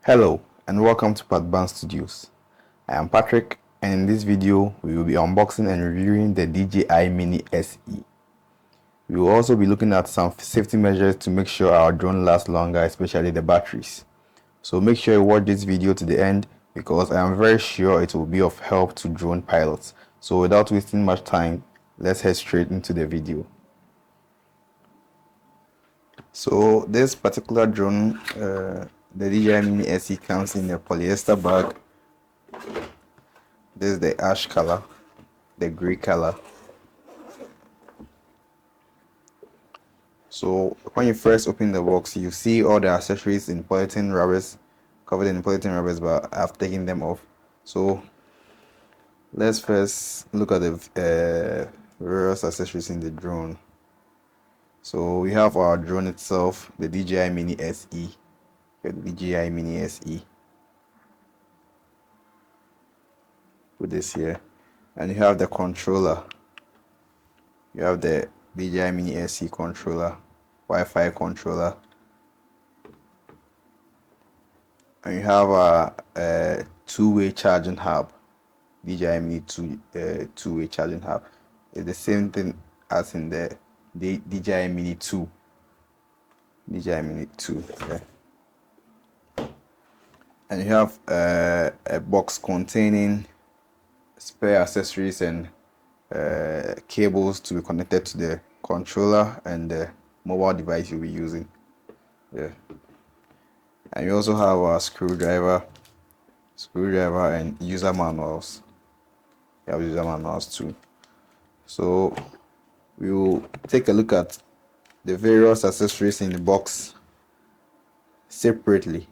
Hello and welcome to Advanced Studios. I am Patrick, and in this video we will be unboxing and reviewing the DJI Mini SE. We will also be looking at some safety measures to make sure our drone lasts longer, especially the batteries. So make sure you watch this video to the end because I am very sure it will be of help to drone pilots. So without wasting much time, let's head straight into the video. So this particular drone, the DJI Mini SE, comes in a polyester bag. This is the ash color, the gray color. So when you first open the box, you see all the accessories in polythene rubbers, covered in polythene rubbers, but I've taken them off. So let's first look at the various accessories in the drone. So we have our drone itself, the DJI Mini SE, the DJI Mini SE. Put this here, and you have the controller. You have the DJI Mini SE controller, Wi-Fi controller, and you have a two-way charging hub. DJI Mini two-way charging hub. It's the same thing as in the DJI Mini 2. DJI Mini 2. Yeah. And you have a box containing spare accessories and cables to be connected to the controller and the mobile device you'll be using. Yeah. And you also have a screwdriver and user manuals. You have user manuals too. So we will take a look at the various accessories in the box separately,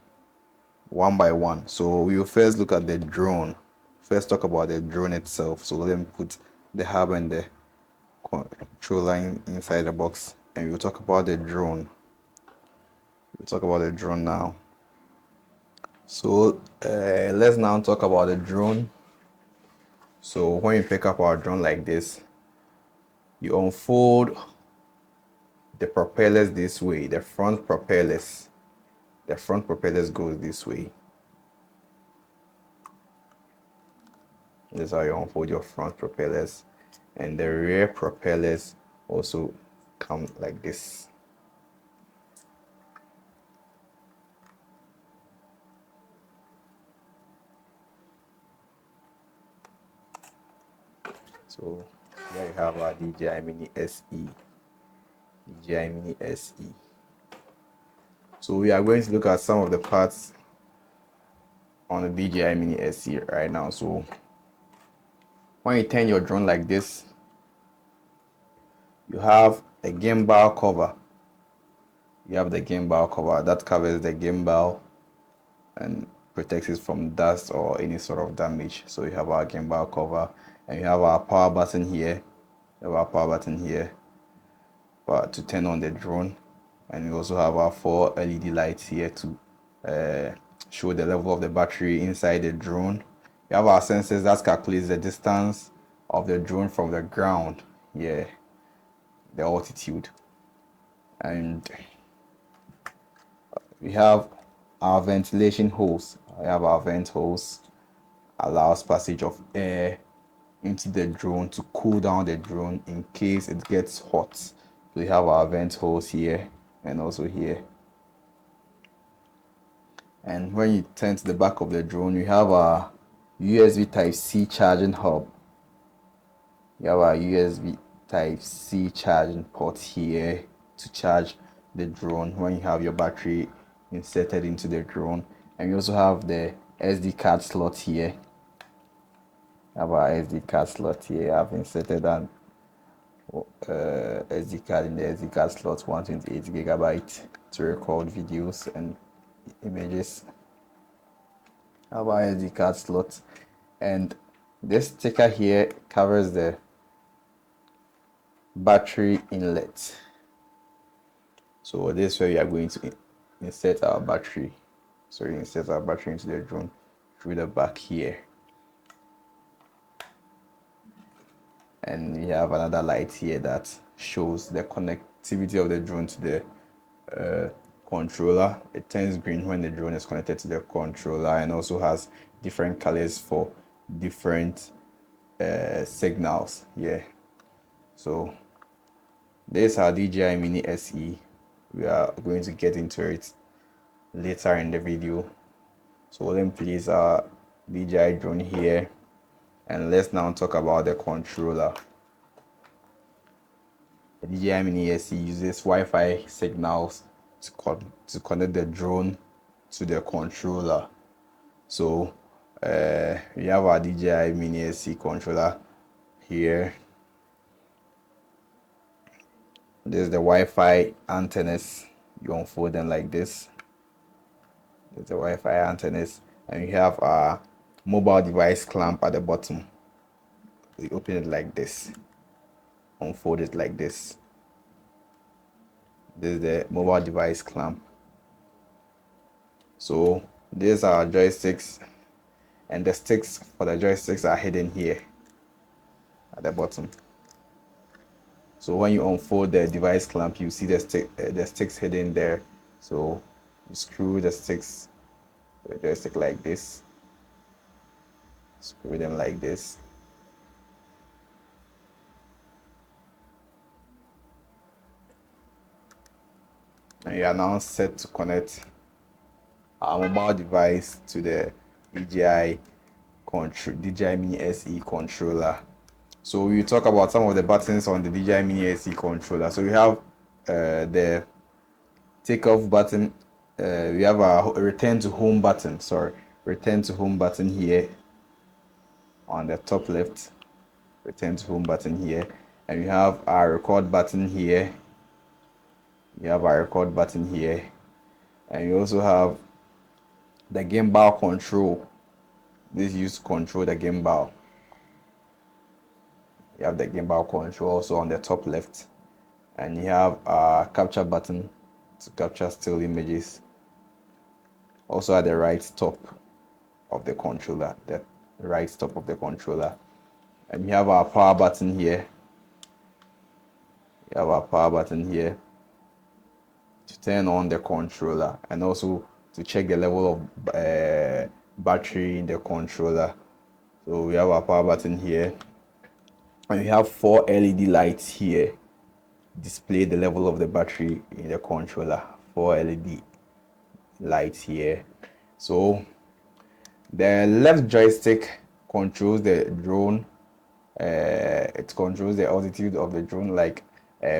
one by one. So we will first look at the drone. First talk about the drone itself. So let me put the hub and the controller inside the box, and we will talk about the drone. We'll talk about the drone now. So let's now talk about the drone. So when you pick up our drone like this, you unfold the propellers this way. The front propellers goes this way. This is how you unfold your front propellers, and the rear propellers also come like this. So here you have our DJI Mini SE. DJI Mini SE. So we are going to look at some of the parts on the DJI Mini SE right now. So when you turn your drone like this, you have a gimbal cover. You have the gimbal cover that covers the gimbal and protects it from dust or any sort of damage. So you have our gimbal cover, and you have our power button here. You have our power button here to turn on the drone, and we also have our 4 LED lights here to show the level of the battery inside the drone. You have our sensors that calculates the distance of the drone from the ground, the altitude, and we have our ventilation hose. We have our vent hose, allows passage of air into the drone to cool down the drone in case it gets hot. So we have our vent hose here and also here. And when you turn to the back of the drone, you have our USB Type-C charging hub. You have our USB Type-C charging port here to charge the drone when you have your battery inserted into the drone. And you also have the SD card slot here. You have our SD card slot here. I've inserted an SD card in the SD card slot, 128GB, to record videos and images. I have our SD card slot, and this sticker here covers the battery inlet. So this is where we are going to insert our battery. So we insert our battery into the drone through the back here. And we have another light here that shows the connectivity of the drone to the controller. It turns green when the drone is connected to the controller, and also has different colors for different signals. Yeah, so this is our DJI Mini SE. We are going to get into it later in the video. So let me place our DJI drone here, and let's now talk about the controller. The DJI Mini SE uses Wi-Fi signals to connect the drone to the controller. So we have our DJI Mini SE controller here. There's the Wi-Fi antennas. You unfold them like this. There's the Wi-Fi antennas, and you have a mobile device clamp at the bottom. You open it like this, unfold it like this. This is the mobile device clamp. So these are joysticks, and the sticks for the joysticks are hidden here at the bottom. So when you unfold the device clamp, you see the sticks hidden there. So you screw the sticks, the joystick like this. Screw them like this. And you are now set to connect our mobile device to the DJI Mini SE controller. So we talk about some of the buttons on the DJI Mini SE controller. So we have the takeoff button. We have a return to home button. Return to home button here on the top left. Return to home button here, and we have our record button here. We have our record button here, and we also have the gimbal control. This is used to control the gimbal. You have the gimbal control also on the top left, and you have a capture button to capture still images. Also at the right top of the controller, the right top of the controller, and you have our power button here. You have our power button here to turn on the controller, and also to check the level of battery in the controller. So we have our power button here, and we have 4 LED lights here display the level of the battery in the controller. 4 LED lights here. So the left joystick controls the drone. It controls the altitude of the drone, like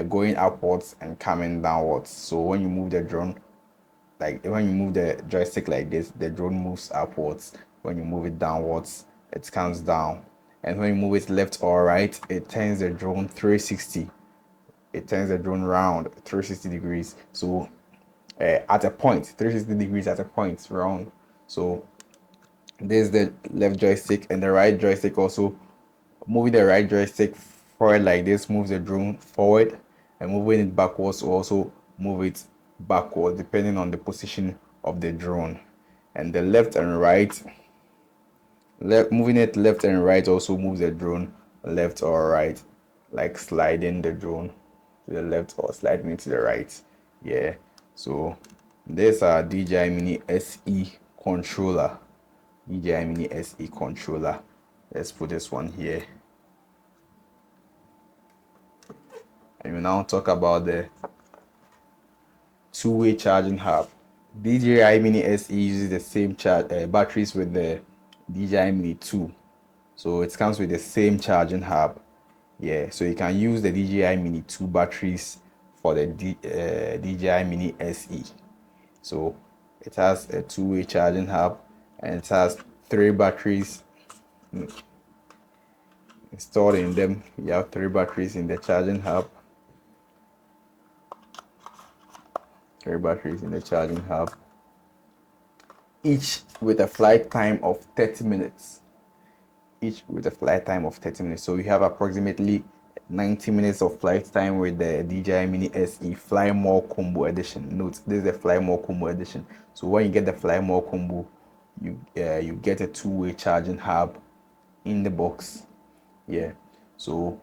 going upwards and coming downwards. So when you move the drone, like when you move the joystick like this, the drone moves upwards. When you move it downwards, it comes down. And when you move it left or right, it turns the drone 360. It turns the drone round 360 degrees. So at a point, 360 degrees at a point round. So this is the left joystick, and the right joystick also. Moving the right joystick forward like this moves the drone forward, and moving it backwards will also move it backward depending on the position of the drone. And the left and right, moving it left and right also moves the drone left or right, like sliding the drone to the left or sliding it to the right. Yeah, so this are DJI Mini SE controller. DJI Mini SE controller. Let's put this one here. And we now talk about the two-way charging hub. DJI Mini SE uses the same batteries with the DJI Mini 2. So it comes with the same charging hub. Yeah, so you can use the DJI Mini 2 batteries for the DJI Mini SE. So it has a two-way charging hub, and it has 3 batteries installed in them. You have 3 batteries in the charging hub. 3 batteries in the charging hub, each with a flight time of 30 minutes. So you have approximately 90 minutes of flight time with the DJI Mini SE Fly More Combo Edition. Note, this is the Fly More Combo Edition. So when you get the Fly More Combo, you get a two-way charging hub in the box. Yeah, so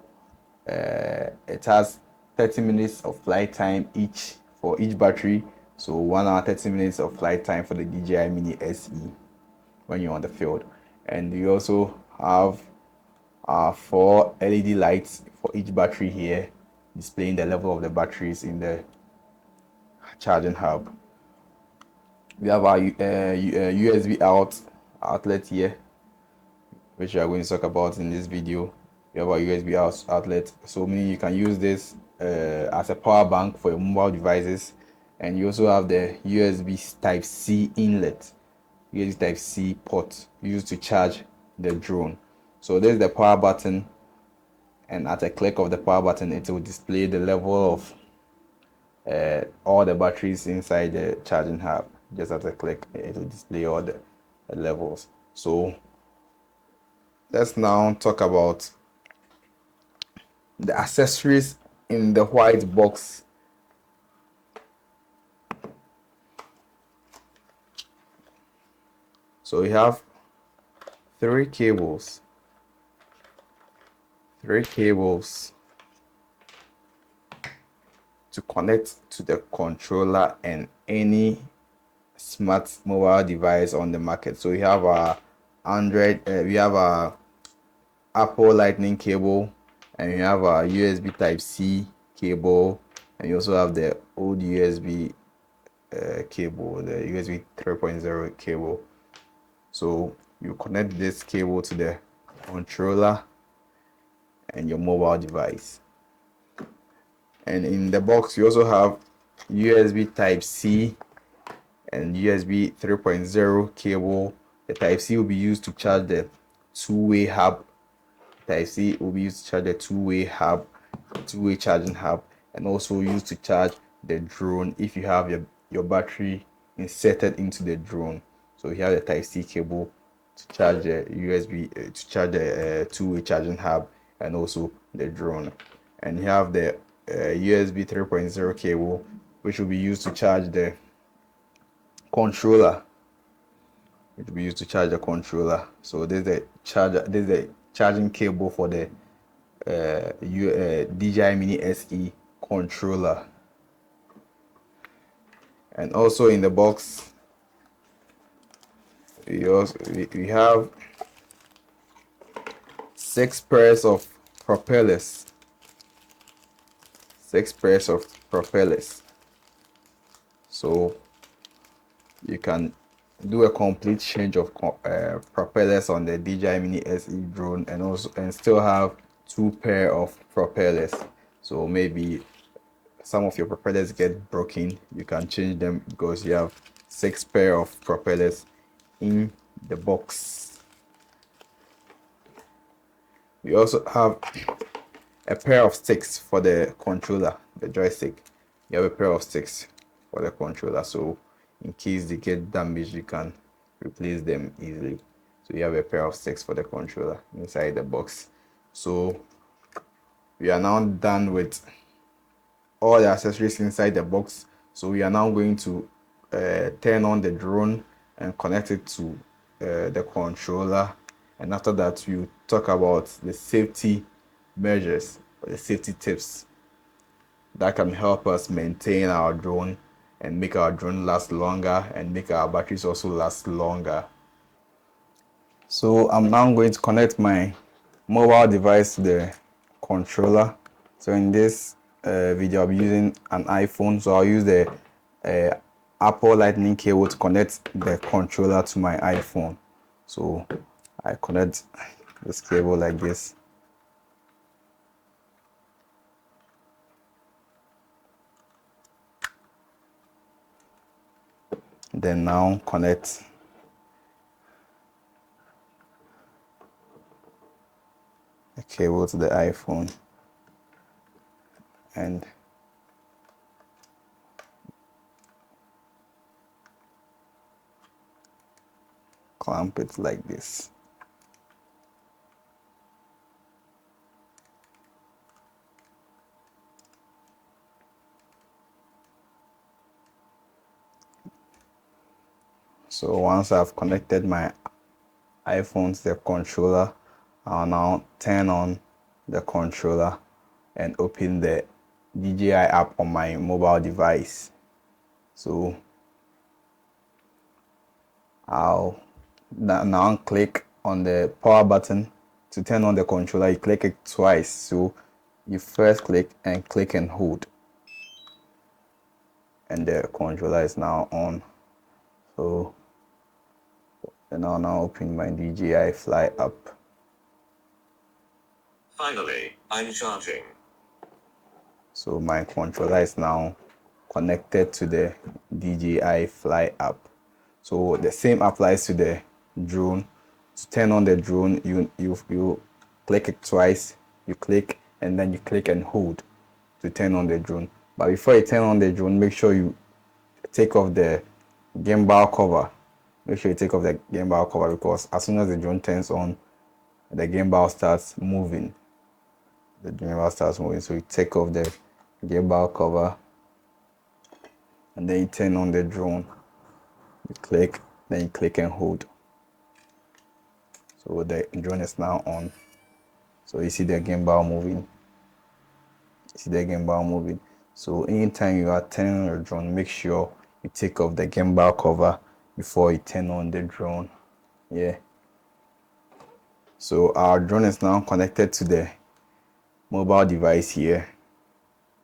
it has 30 minutes of flight time each for each battery, So 1 hour 30 minutes of flight time for the DJI Mini SE when you're on the field. And you also have 4 LED lights for each battery here, displaying the level of the batteries in the charging hub. We have our USB outlet here, which we are going to talk about in this video. We have our USB outlet, so meaning you can use this as a power bank for your mobile devices. And you also have the USB Type C inlet, USB Type C port used to charge the drone. So there's the power button, and at a click of the power button it will display the level of all the batteries inside the charging hub. Just at a click it will display all the levels. So let's now talk about the accessories in the white box. So we have three cables to connect to the controller and any smart mobile device on the market. So we have our Android, we have our Apple Lightning cable, and we have our USB Type C cable, and you also have the old USB cable, the USB 3.0 cable. So you connect this cable to the controller and your mobile device. And in the box you also have USB Type C and USB 3.0 cable. The Type C will be used to charge the two-way hub. Type C will be used to charge the two-way charging hub, and also used to charge the drone if you have your battery inserted into the drone. So you have the Type C cable to charge the USB to charge the two-way charging hub and also the drone. And you have the USB 3.0 cable, which will be used to charge the controller. It will be used to charge the controller. So there's the charger. There's the charging cable for the DJI Mini SE controller. And also in the box, we have 6 pairs of propellers. 6 pairs of propellers. So you can do a complete change of propellers on the DJI Mini SE drone, and still have 2 pair of propellers. So maybe some of your propellers get broken, you can change them because you have 6 pair of propellers in the box. We also have a pair of sticks for the controller, the joystick. You have a pair of sticks for the controller, so in case they get damaged you can replace them easily. So you have a pair of sticks for the controller inside the box. So we are now done with all the accessories inside the box. So we are now going to turn on the drone and connect it to the controller, and after that we'll talk about the safety measures or the safety tips that can help us maintain our drone and make our drone last longer and make our batteries also last longer. So I'm now going to connect my mobile device to the controller. So in this video I'll be using an iPhone, so I'll use the Apple Lightning cable to connect the controller to my iPhone. So I connect this cable like this. Then now connect the cable to the iPhone and clamp it like this. So once I've connected my iPhone to the controller, I'll now turn on the controller and open the DJI app on my mobile device. So I'll now click on the power button to turn on the controller. You click it twice. So you first click and hold, and the controller is now on. So then I'll now open my DJI Fly app. Finally, I'm charging. So my controller is now connected to the DJI Fly app. So the same applies to the drone. To turn on the drone, you click it twice. You click and then you click and hold to turn on the drone. But before you turn on the drone, make sure you take off the gimbal cover. Make sure you take off the gimbal cover, because as soon as the drone turns on, the gimbal starts moving. So you take off the gimbal cover and then you turn on the drone. You click, then you click and hold. So the drone is now on. So you see the gimbal moving. So anytime you are turning on your drone, make sure you take off the gimbal cover before you turn on the drone. Yeah. So our drone is now connected to the mobile device here.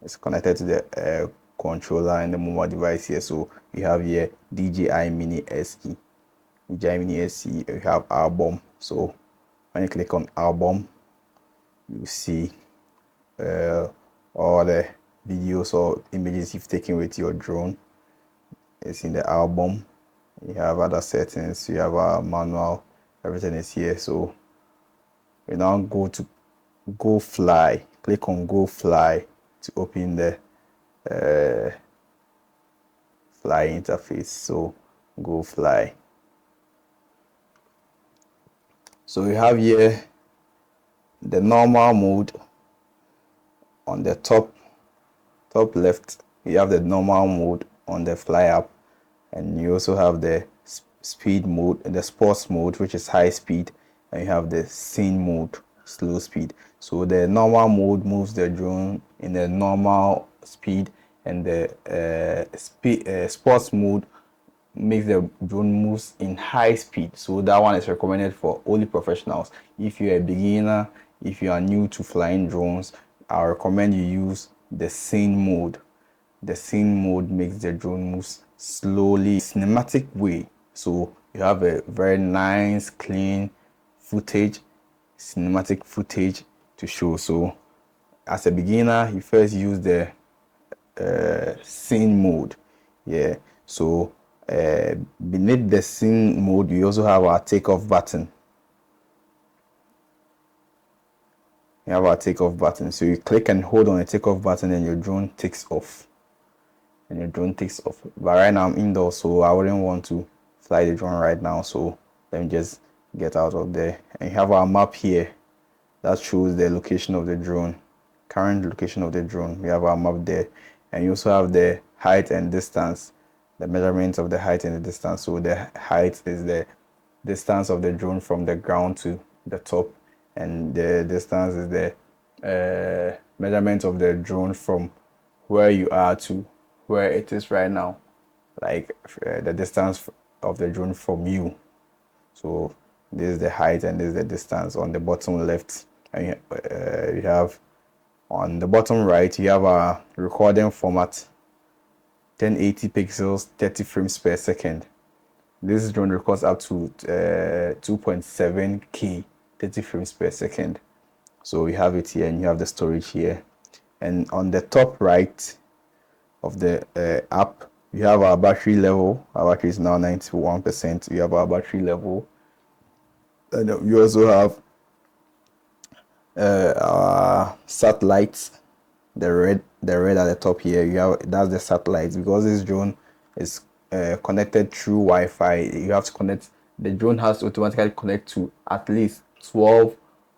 It's connected to the controller and the mobile device here. So we have here DJI Mini SE. DJI Mini SE. We have album. So when you click on album, you see all the videos or images you've taken with your drone. It's in the album. You have other settings. You have a manual. Everything is here. So we now go to Go Fly. Click on Go Fly to open the fly interface. So Go Fly. So we have here the normal mode. On the top left, you have the normal mode on the Fly app, and you also have the speed mode and the sports mode, which is high speed, and you have the scene mode, slow speed. So the normal mode moves the drone in the normal speed, and the sports mode makes the drone moves in high speed. So that one is recommended for only professionals. If you're a beginner, if you are new to flying drones, I recommend you use the scene mode. The scene mode makes the drone move slowly, cinematic way. So you have a very nice, clean footage, cinematic footage to show. So as a beginner, you first use the scene mode. Yeah. So beneath the scene mode, we also have our takeoff button. You have our takeoff button. So you click and hold on the takeoff button, and your drone takes off. But right now I'm indoors, so I wouldn't want to fly the drone right now. So let me just get out of there. And you have our map here that shows the location of the drone, current location of the drone. We have our map there, and you also have the height and distance, the measurements of the height and the distance. So the height is the distance of the drone from the ground to the top, and the distance is the measurement of the drone from where you are to where it is right now, like the distance of the drone from you. So this is the height and this is the distance on the bottom left. And you have on the bottom right, you have a recording format, 1080 pixels, 30 frames per second. This drone records up to 2.7K, 30 frames per second. So you have it here, and you have the storage here. And on the top right of the app, you have our battery level. Our battery is now 91%. We have our battery level, and you also have our satellites. The red at the top here, that's the satellites, because this drone is connected through Wi-Fi. You have to connect. The drone has to automatically connect to at least 12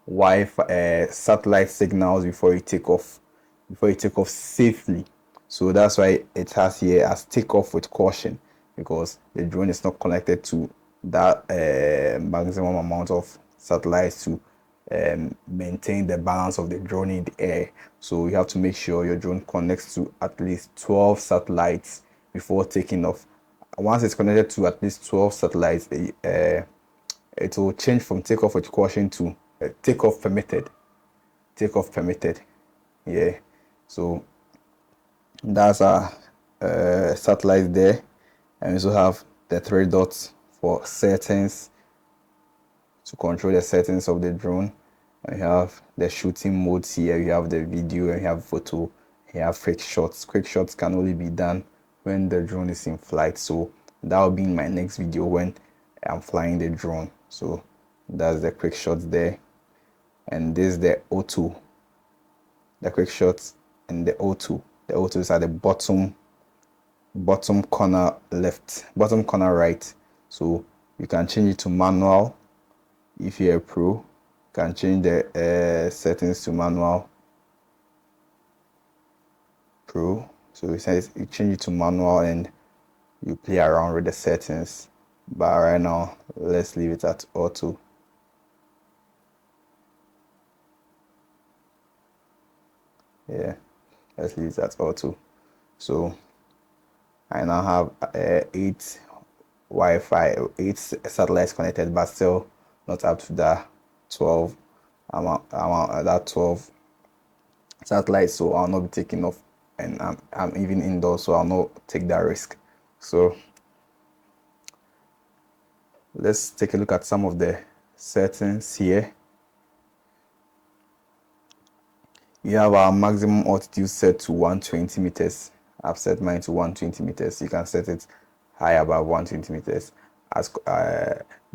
Wi-Fi satellite signals before you take off safely. So that's why it has here as take off with caution, because the drone is not connected to that maximum amount of satellites to maintain the balance of the drone in the air. So you have to make sure your drone connects to at least 12 satellites before taking off. Once it's connected to at least 12 satellites, it will change from takeoff with caution to takeoff permitted. Takeoff permitted. Yeah. So that's our satellite there, and we also have the 3 dots for settings to control the settings of the drone. And you have the shooting modes here. You have the video, and you have photo. You have quick shots. Quick shots can only be done when the drone is in flight. So that will be in my next video when I'm flying the drone. So that's the quick shots there, and this is the auto. The quick shots and the auto. The auto is at the bottom corner left, bottom corner right. So you can change it to manual. If you're a pro, you can change the settings to manual. Pro. So it says you change it to manual and you play around with the settings. But right now, let's leave it at auto. Yeah, let's leave it at auto. So I now have 8 Wi-Fi, 8 satellites connected, but still not up to the 12 that 12 satellites. So I'll not be taking off, and I'm even indoors, so I'll not take that risk. So let's take a look at some of the settings here. You have our maximum altitude set to 120 meters. I've set mine to 120 meters. You can set it high above 120 meters as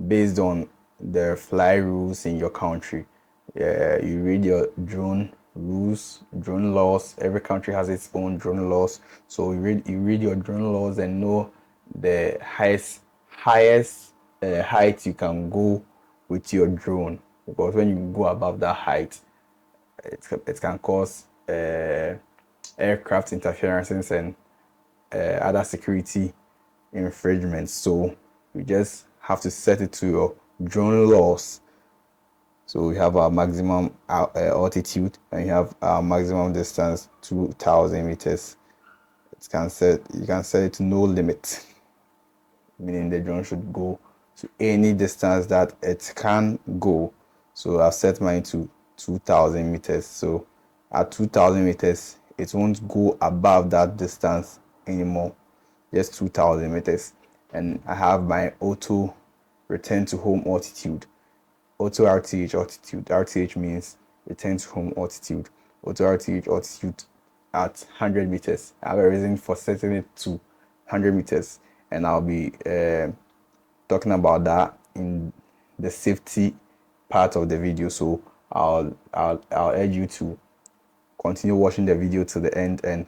based on the fly rules in your country. You read your drone rules, drone laws. Every country has its own drone laws. So you read your drone laws and know the highest height you can go with your drone. Because when you go above that height, it can cause aircraft interferences and other security infringements. So you just have to set it to your drone laws. So we have our maximum altitude, and you have our maximum distance 2,000 meters. You can set it to no limit, meaning the drone should go to any distance that it can go. So I've set mine to 2,000 meters. So at 2,000 meters, it won't go above that distance anymore, just 2,000 meters. And I have my auto return to home altitude. Auto RTH altitude. RTH means return to home altitude. Auto RTH altitude at 100 meters. I have a reason for setting it to 100 meters, and I'll be talking about that in the safety part of the video. So I'll urge you to continue watching the video to the end, and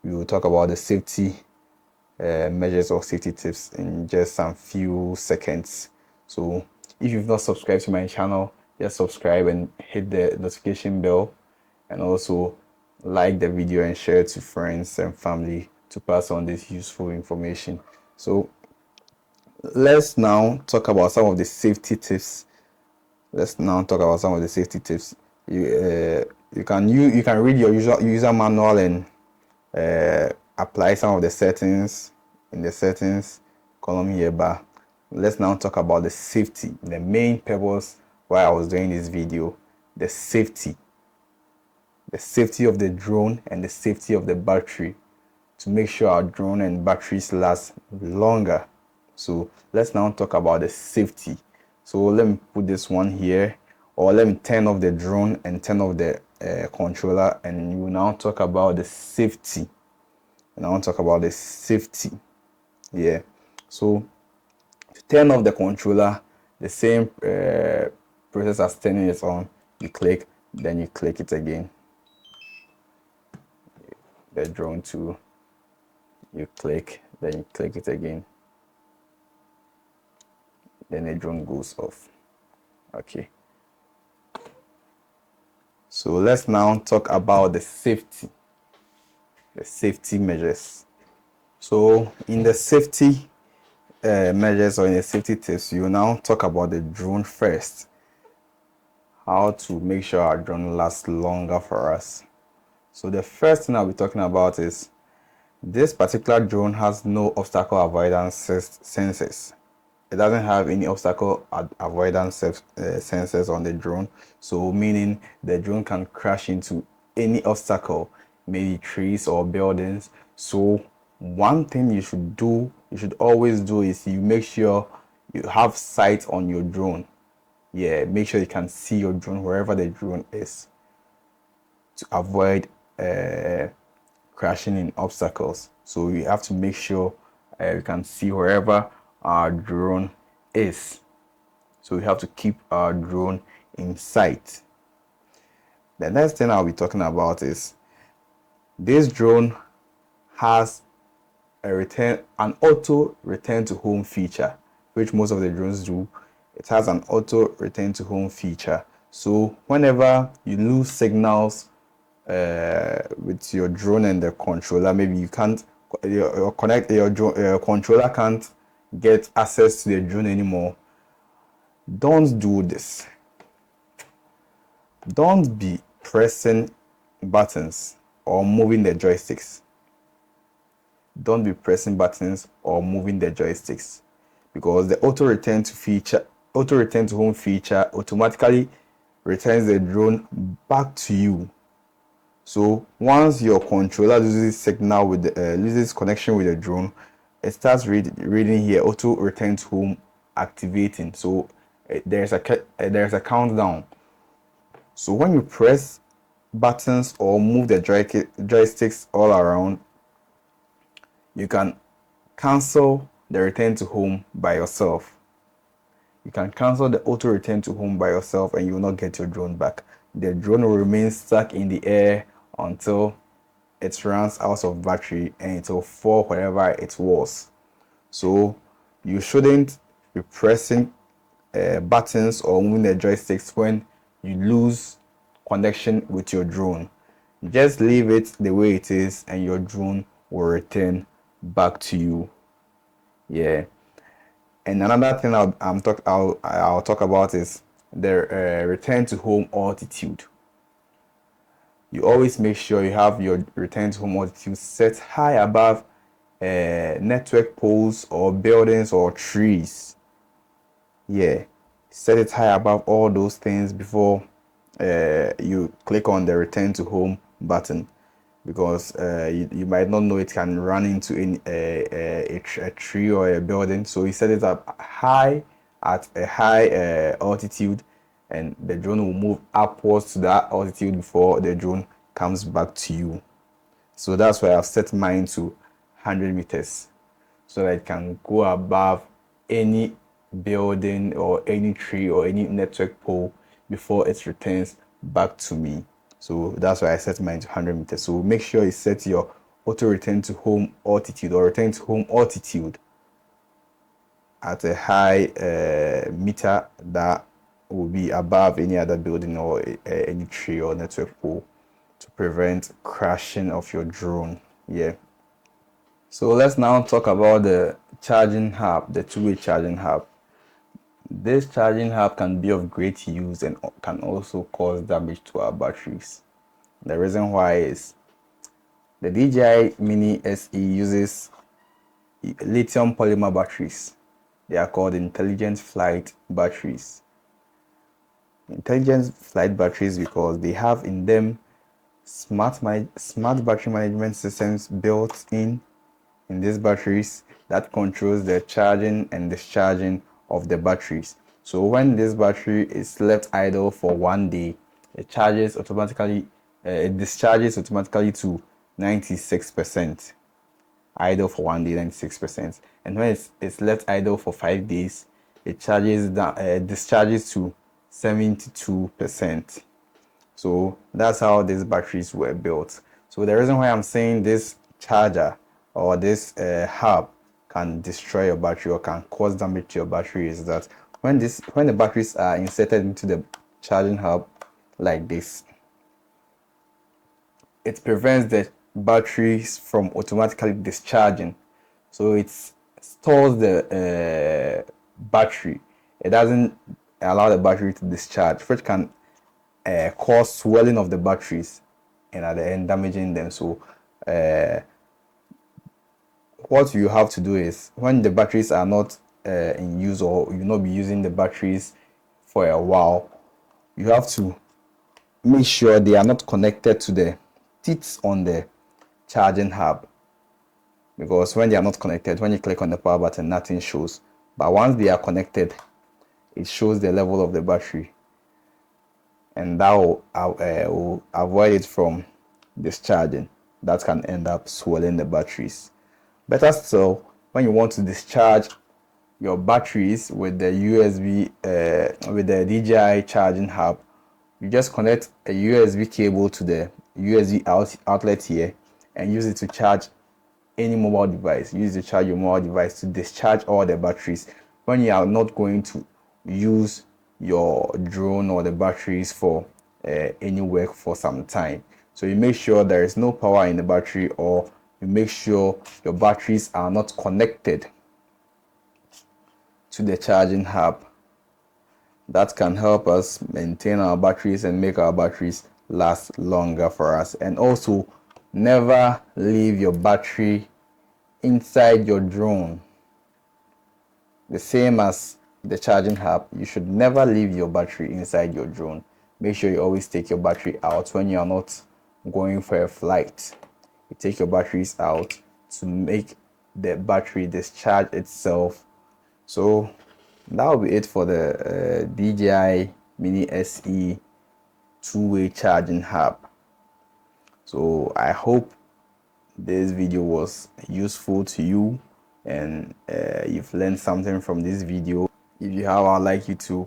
we will talk about the safety measures or safety tips in just some few seconds. So if you've not subscribed to my channel, just subscribe and hit the notification bell, and also like the video and share it to friends and family to pass on this useful information. So let's now talk about some of the safety tips. You can read your user manual and apply some of the settings in the settings column here, but let's now talk about the safety. The main purpose why I was doing this video, the safety of the drone and the safety of the battery, to make sure our drone and batteries last longer. So let's now talk about the safety. So let me put this one here, or let me turn off the drone and turn off the controller, and we will now talk about the safety. Yeah. So to turn off the controller, the same process as turning it on. You click, then you click it again. The drone too. You click, then you click it again. Then the drone goes off. Okay. So let's now talk about the safety measures. So in the safety measures or in the safety tips, you will now talk about the drone first. How to make sure our drone lasts longer for us. So the first thing I'll be talking about is This particular drone has no obstacle avoidance sensors. It doesn't have any obstacle avoidance sensors on the drone, so meaning the drone can crash into any obstacle, maybe trees or buildings. So one thing you should always do is you make sure you have sight on your drone. Yeah, make sure you can see your drone wherever the drone is to avoid crashing in obstacles. So we have to make sure we can see wherever our drone is. So we have to keep our drone in sight. The next thing I'll be talking about is this drone has an auto return to home feature, which most of the drones do. It has an auto return to home feature. So whenever you lose signals with your drone and the controller, maybe you can't connect your controller can't get access to the drone anymore. Don't do this. Don't be pressing buttons or moving the joysticks. Don't be pressing buttons or moving the joysticks, because the auto return to home feature automatically returns the drone back to you. So once your controller loses signal with loses connection with the drone, it starts reading here auto return to home activating. So there's a countdown. So when you press buttons or move the joysticks all around, you can cancel the return to home by yourself. You can cancel the auto return to home by yourself and you will not get your drone back. The drone will remain stuck in the air until it runs out of battery and it will fall wherever it was. So you shouldn't be pressing buttons or moving the joysticks when you lose connection with your drone. Just leave it the way it is and your drone will return back to you. Yeah. And another thing I'll talk about is the return to home altitude. You always make sure you have your return to home altitude set high above network poles or buildings or trees. Yeah, set it high above all those things before you click on the return to home button, because you might not know it can run into a tree or a building. So you set it up high at a high altitude, and the drone will move upwards to that altitude before the drone comes back to you. So that's why I've set mine to 100 meters, so that it can go above any building or any tree or any network pole before it returns back to me. So that's why I set mine to 100 meters. So make sure you set your auto return to home altitude or return to home altitude at a high meter that will be above any other building or any tree or network pole to prevent crashing of your drone. Yeah. So let's now talk about the charging hub, the two-way charging hub. This charging hub can be of great use and can also cause damage to our batteries. The reason why is the DJI Mini SE uses lithium polymer batteries. They are called intelligent flight batteries. Intelligent flight batteries because they have in them smart battery management systems built in these batteries that controls the charging and discharging of the batteries. So when this battery is left idle for one day, it discharges automatically to 96%. Idle for one day, 96%. And when it's left idle for 5 days, it discharges to 72%. So that's how these batteries were built. So the reason why I'm saying this charger or this hub can destroy your battery or can cause damage to your battery is that when the batteries are inserted into the charging hub like this, it prevents the batteries from automatically discharging. So it stores the battery. It doesn't allow the battery to discharge, which can cause swelling of the batteries and at the end damaging them. So what you have to do is, when the batteries are not in use, or you not be using the batteries for a while, you have to make sure they are not connected to the teeth on the charging hub, because when they are not connected, when you click on the power button, nothing shows. But once they are connected, it shows the level of the battery, and that will avoid it from discharging. That can end up swelling the batteries. Better still, when you want to discharge your batteries with the USB, with the DJI charging hub, you just connect a USB cable to the USB outlet here and use it to charge any mobile device. Use it to charge your mobile device to discharge all the batteries when you are not going to use your drone or the batteries for any work for some time. So you make sure there is no power in the battery, or you make sure your batteries are not connected to the charging hub. That can help us maintain our batteries and make our batteries last longer for us. And also, never leave your battery inside your drone. The same as the charging hub, you should never leave your battery inside your drone. Make sure you always take your battery out when you are not going for a flight. You take your batteries out to make the battery discharge itself. So that will be it for the DJI Mini SE two-way charging hub. So I hope this video was useful to you, and you've learned something from this video. If you have, I'd like you to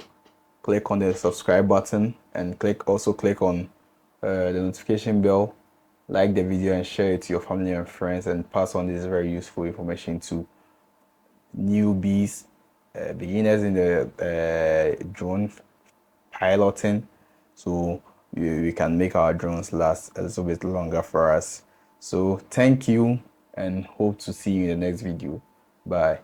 click on the subscribe button and also click on the notification bell, like the video and share it to your family and friends, and pass on this very useful information to newbies, beginners in the drone piloting, so we can make our drones last a little bit longer for us. So thank you, and hope to see you in the next video. Bye.